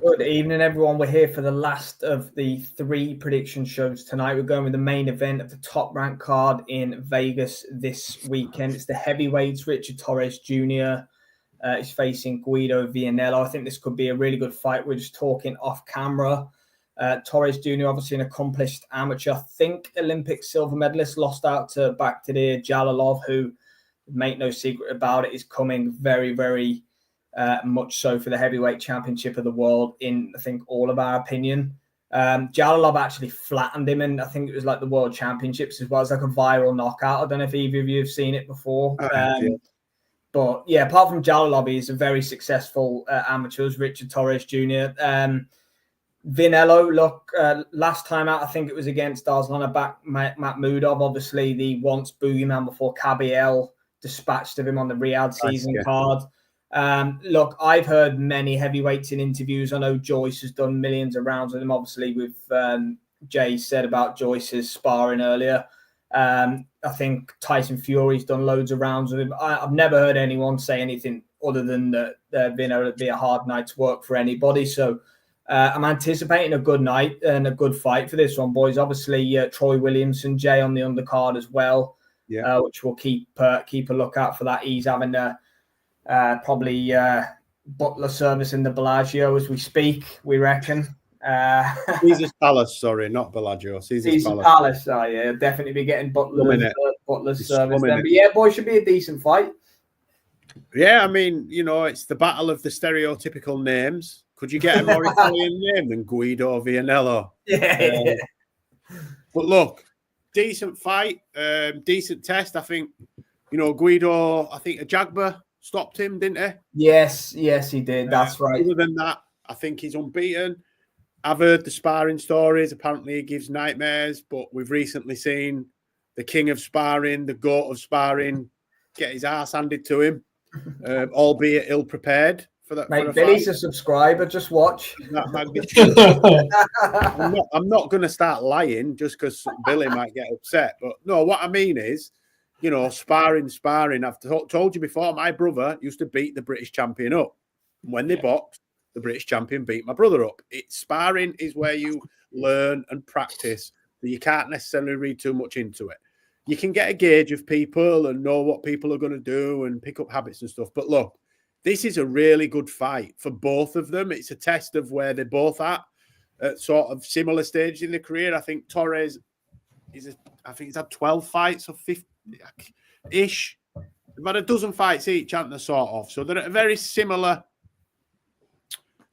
Good evening, everyone. We're here for the last of the 3 prediction shows tonight. We're going with the main event of the top rank card in Vegas this weekend. It's the heavyweights. Richard Torrez Jr. Is facing Guido Vianello. I think this could be a really good fight. We're just talking off camera. Torrez Jr., obviously an accomplished amateur. I think Olympic silver medalist, lost out to Bakhtadir Jalolov, who, make no secret about it, is coming very, very much so for the heavyweight championship of the world in, I think, all of our opinion. Jalolov actually flattened him, and I think it was like the world championships as well. It's like a viral knockout. I don't know if either of you have seen it before. But yeah, apart from Jalolov, he's a very successful amateur, Richard Torrez Jr. Vianello, look, last time out, I think it was against Arslan Mahmudov, obviously the once boogeyman before Kabiel dispatched of him on the Riyadh season card. Look, I've heard many heavyweights in interviews. I know Joyce has done millions of rounds with him. Obviously, with Jay said about Joyce's sparring earlier. I think Tyson Fury's done loads of rounds with him. I've never heard anyone say anything other than that Vino would be a hard night's work for anybody. So I'm anticipating a good night and a good fight for this one, boys. Obviously, Troy Williamson, Jay on the undercard as well, which we'll keep a lookout for that. He's having probably butler service in the Bellagio as we speak, we reckon. Caesar's Palace, sorry, not Bellagio. Caesar's Palace. Oh, yeah, definitely be getting butler's service then. But yeah, boy, should be a decent fight. Yeah, I mean, it's the battle of the stereotypical names. Could you get a more Italian name than Guido Vianello? Yeah. But look, decent fight, decent test. I think, Guido, I think Ajagba stopped him, didn't he? Yes, he did. That's right. Other than that, I think he's unbeaten. I've heard the sparring stories. Apparently, he gives nightmares, but we've recently seen the king of sparring, the goat of sparring, get his ass handed to him, albeit ill-prepared for that. Mate, Billy's a subscriber. Just watch. I'm not going to start lying just because Billy might get upset. But no, what I mean is, sparring. I've told you before, my brother used to beat the British champion up. When they boxed, the British champion beat my brother up. Sparring is where you learn and practice, that you can't necessarily read too much into it. You can get a gauge of people and know what people are going to do and pick up habits and stuff. But look, this is a really good fight for both of them. It's a test of where they're both at sort of similar stages in their career. I think Torrez he's had 12 fights or 50-ish. About a dozen fights each, aren't they, sort of? So they're at a very similar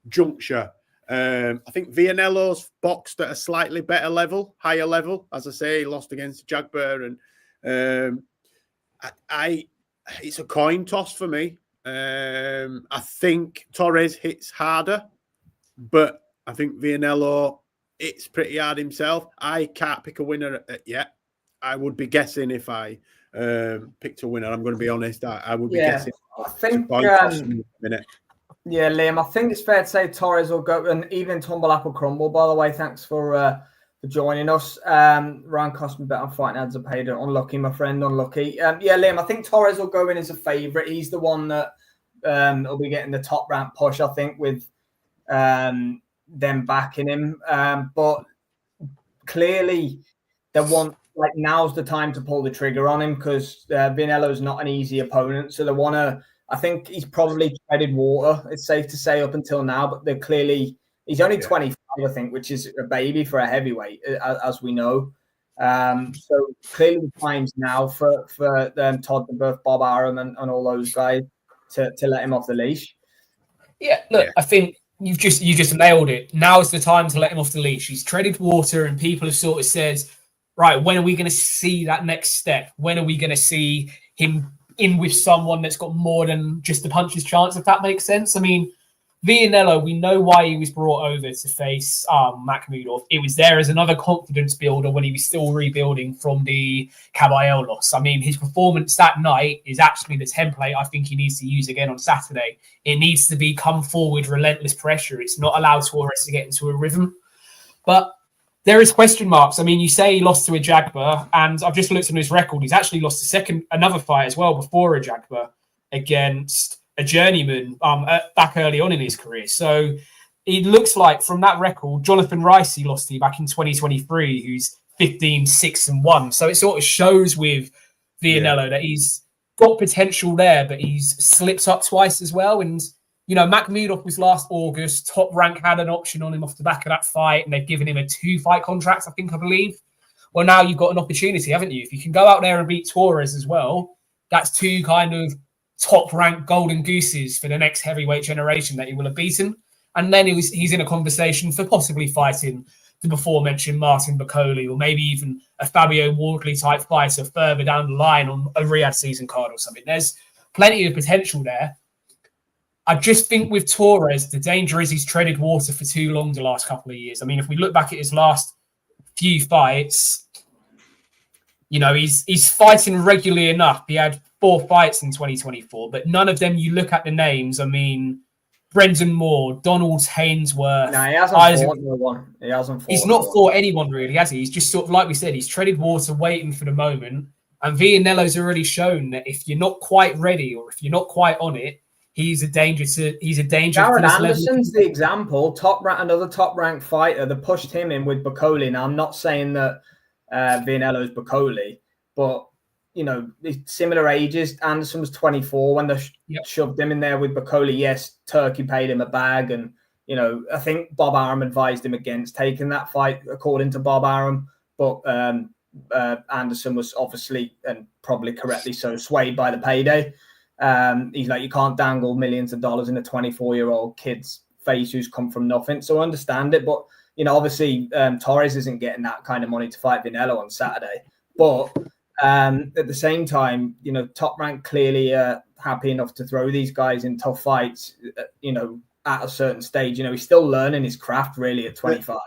juncture. I think Vianello's boxed at a slightly better level, higher level. As I say, he lost against Jagber, and it's a coin toss for me. I think Torrez hits harder, but I think Vianello hits pretty hard himself. I can't pick a winner yet. I would be guessing if I picked a winner. I'm going to be honest. I would be guessing. I think Yeah, Liam, I think it's fair to say Torrez will go, and even Tumble Apple Crumble, by the way. Thanks for joining us. Ryan Cosman bet on fighting ads are paid. Unlucky, my friend, unlucky. Yeah, Liam, I think Torrez will go in as a favourite. He's the one that will be getting the top rank push, I think, with them backing him. But clearly, now's the time to pull the trigger on him because Vianello's not an easy opponent. So they want to. I think he's probably treaded water, it's safe to say, up until now, but they're clearly, he's only 25, I think, which is a baby for a heavyweight, as we know. So clearly the time's now for Todd DeBeuf, Bob Arum, and all those guys to let him off the leash. Yeah, look, I think you just nailed it. Now's the time to let him off the leash. He's treaded water, and people have sort of said, right, when are we going to see that next step? When are we going to see him in with someone that's got more than just a puncher's chance, if that makes sense? I mean, Vianello, we know why he was brought over to face Makhmudov. It was there as another confidence builder when he was still rebuilding from the Kabayel loss. I mean, his performance that night is actually the template I think he needs to use again on Saturday. It needs to be come forward, relentless pressure. It's not allowed Torres to get into a rhythm. But there is question marks. I mean, you say he lost to Ajagba, and I've just looked on his record. He's actually lost another fight as well before Ajagba against a journeyman back early on in his career. So it looks like from that record, Jonathan Rice he lost to back in 2023, who's 15-6-1. So it sort of shows with Vianello that he's got potential there, but he's slipped up twice as well. And, you know, Makhmudov was last August. Top Rank had an option on him off the back of that fight, and they've given him a 2-fight contract, I believe. Well, now you've got an opportunity, haven't you? If you can go out there and beat Torres as well, that's 2 kind of top-ranked golden gooses for the next heavyweight generation that he will have beaten. And then he's in a conversation for possibly fighting the before-mentioned Martin Bakole, or maybe even a Fabio Wardley-type fighter further down the line on a Riyadh season card or something. There's plenty of potential there. I just think with Torres, the danger is he's treaded water for too long the last couple of years. I mean, if we look back at his last few fights, you know, he's fighting regularly enough. He had 4 fights in 2024, but none of them, you look at the names, I mean, Brendan Moore, Donald Hainsworth. No, he hasn't fought no one. He's not fought anyone really, has he? He's just sort of, like we said, he's treaded water waiting for the moment. And Vianello's already shown that if you're not quite ready or if you're not quite on it, he's a danger. Jared Anderson's the example. Another top-ranked fighter. They pushed him in with Bakole. Now, I'm not saying that Vianello's Bakole, but you know, similar ages. Anderson was 24 when they shoved him in there with Bakole. Yes, Turkey paid him a bag, and you know, I think Bob Arum advised him against taking that fight, according to Bob Arum. But Anderson was obviously, and probably correctly so, swayed by the payday. He's like, you can't dangle millions of dollars in a 24-year-old kid's face who's come from nothing. So I understand it, but you know, obviously Torres isn't getting that kind of money to fight Vianello on Saturday. But at the same time, you know, Top Rank clearly happy enough to throw these guys in tough fights, you know, at a certain stage. You know, he's still learning his craft really at 25.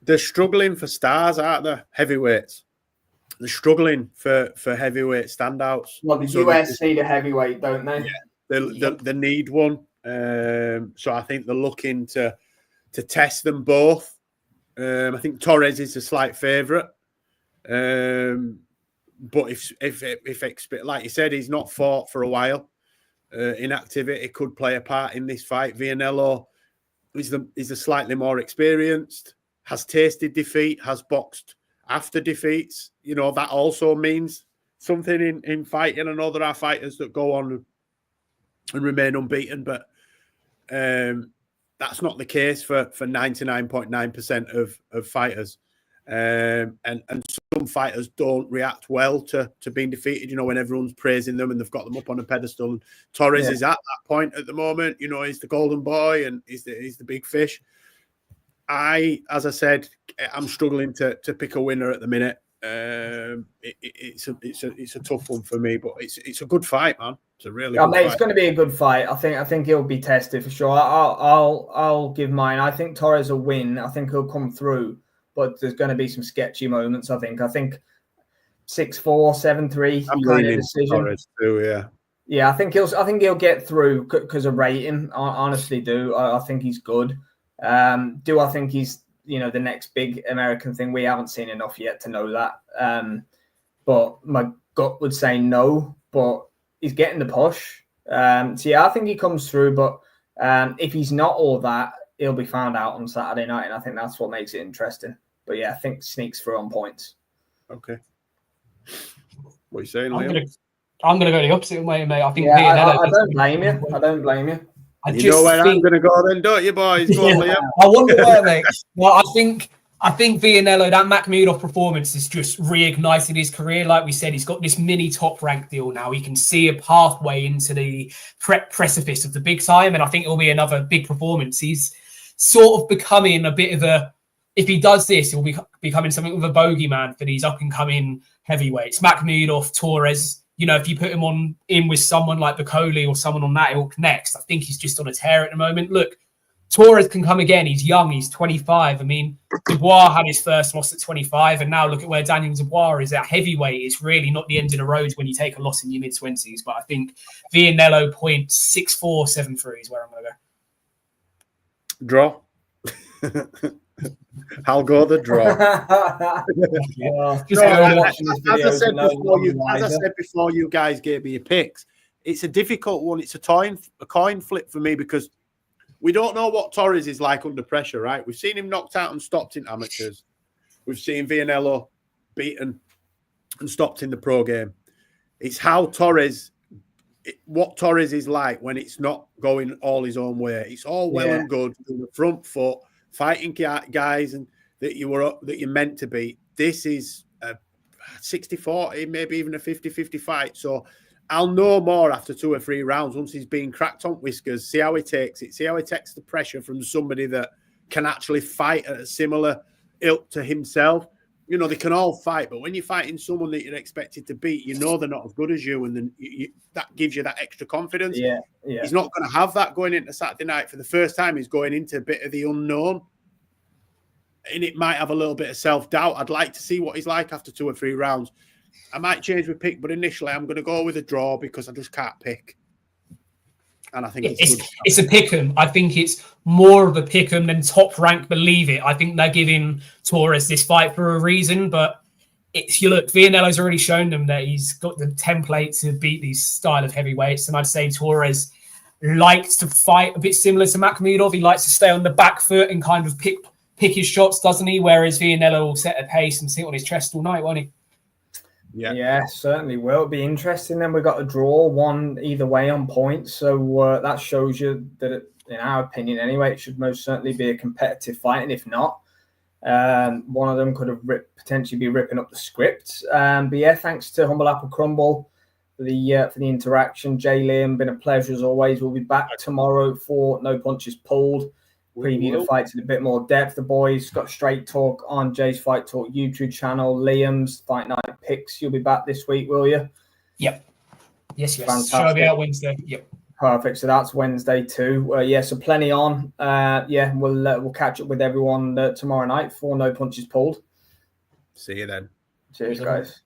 They're struggling for stars, aren't they? Heavyweights. They're struggling for heavyweight standouts. Well, the US need a heavyweight, don't they? Yeah, they need one. So I think they're looking to test them both. I think Torres is a slight favourite. But if like you said, he's not fought for a while. Inactivity could play a part in this fight. Vianello is the slightly more experienced, has tasted defeat, has boxed after defeats. You know, that also means something in fighting. I know there are fighters that go on and remain unbeaten, but that's not the case for 99.9% of fighters. And some fighters don't react well to being defeated, you know, when everyone's praising them and they've got them up on a pedestal. And Torres is at that point at the moment. You know, he's the golden boy and he's the big fish. As I said, I'm struggling to pick a winner at the minute. It's a tough one for me, but it's a good fight, man. It's a really good fight. It's going to be a good fight. I think he'll be tested for sure. I'll give mine. I think Torres will win. I think he'll come through, but there's going to be some sketchy moments. I think 6-4, 7-3 kind of decision. Torres too, yeah. Yeah, I think he'll get through because of rating. I honestly do. I think he's good. Do I think he's, you know, the next big American thing? We haven't seen enough yet to know that. But my gut would say no, but he's getting the push. So yeah, I think he comes through, but if he's not all that, he'll be found out on Saturday night, and I think that's what makes it interesting. But yeah, I think sneaks through on points. Okay. What are you saying, Liam? I'm gonna go the opposite way, mate. I think I don't blame you. I don't blame you. You know where I'm going to go then, don't you, boys? Go on, Liam. I wonder where, mate. Well, I think Vianello, that Makhmudov performance has just reignited his career. Like we said, he's got this mini top-rank deal now. He can see a pathway into the precipice of the big time, and I think it'll be another big performance. He's sort of becoming a bit of a... If he does this, he'll be becoming something of a bogeyman for these up-and-coming heavyweights. Makhmudov, Torres... You know, if you put him in with someone like Bakole or someone on that ilk next, I think he's just on a tear at the moment. Look, Torres can come again. He's young. He's 25. I mean, Dubois had his first loss at 25, and now look at where Daniel Dubois is at heavyweight. It's really not the end of the road when you take a loss in your mid-20s. But I think Vianello points 6-4, 7-3 is where I'm going to go. Draw. I'll go the draw. As I said before, you guys gave me your picks. It's a difficult one. It's a coin flip for me because we don't know what Torrez is like under pressure, right? We've seen him knocked out and stopped in amateurs. We've seen Vianello beaten and stopped in the pro game. It's how what Torrez is like when it's not going all his own way. It's all well and good on the front foot, fighting guys and that you're meant to beat. This is a 60-40, maybe even a 50-50 fight. So I'll know more after 2 or 3 rounds once he's been cracked on whiskers, see how he takes it, see how he takes the pressure from somebody that can actually fight at a similar ilk to himself. You know, they can all fight, but when you're fighting someone that you're expected to beat, you know they're not as good as you, and then that gives you that extra confidence. Yeah. He's not going to have that going into Saturday night. For the first time, he's going into a bit of the unknown, and it might have a little bit of self-doubt. I'd like to see what he's like after 2 or 3 rounds. I might change my pick, but initially I'm going to go with a draw because I just can't pick. And I think it's a pick'em. I think it's more of a pick'em than Top Rank believe it. I think they're giving Torrez this fight for a reason, but you look, Vianello's already shown them that he's got the template to beat these style of heavyweights, and I'd say Torrez likes to fight a bit similar to Makhmudov. He likes to stay on the back foot and kind of pick his shots, doesn't he? Whereas Vianello will set a pace and sit on his chest all night, won't he? Yeah, certainly will. It'll be interesting. Then we got a draw, one either way on points. So that shows you that, in our opinion anyway, it should most certainly be a competitive fight. And if not, one of them could have potentially be ripping up the script. But yeah, thanks to Humble Apple Crumble for the interaction. Jay Liam, been a pleasure as always. We'll be back tomorrow for No Punches Pulled. Preview the fights in a bit more depth. The boys got straight talk on Jay's Fight Talk YouTube channel. Liam's Fight Night Picks. You'll be back this week, will you? Yep. Yes. Fantastic. Show me out Wednesday. Yep. Perfect. So that's Wednesday too. So plenty on. We'll catch up with everyone tomorrow night for No Punches Pulled. See you then. Cheers, guys.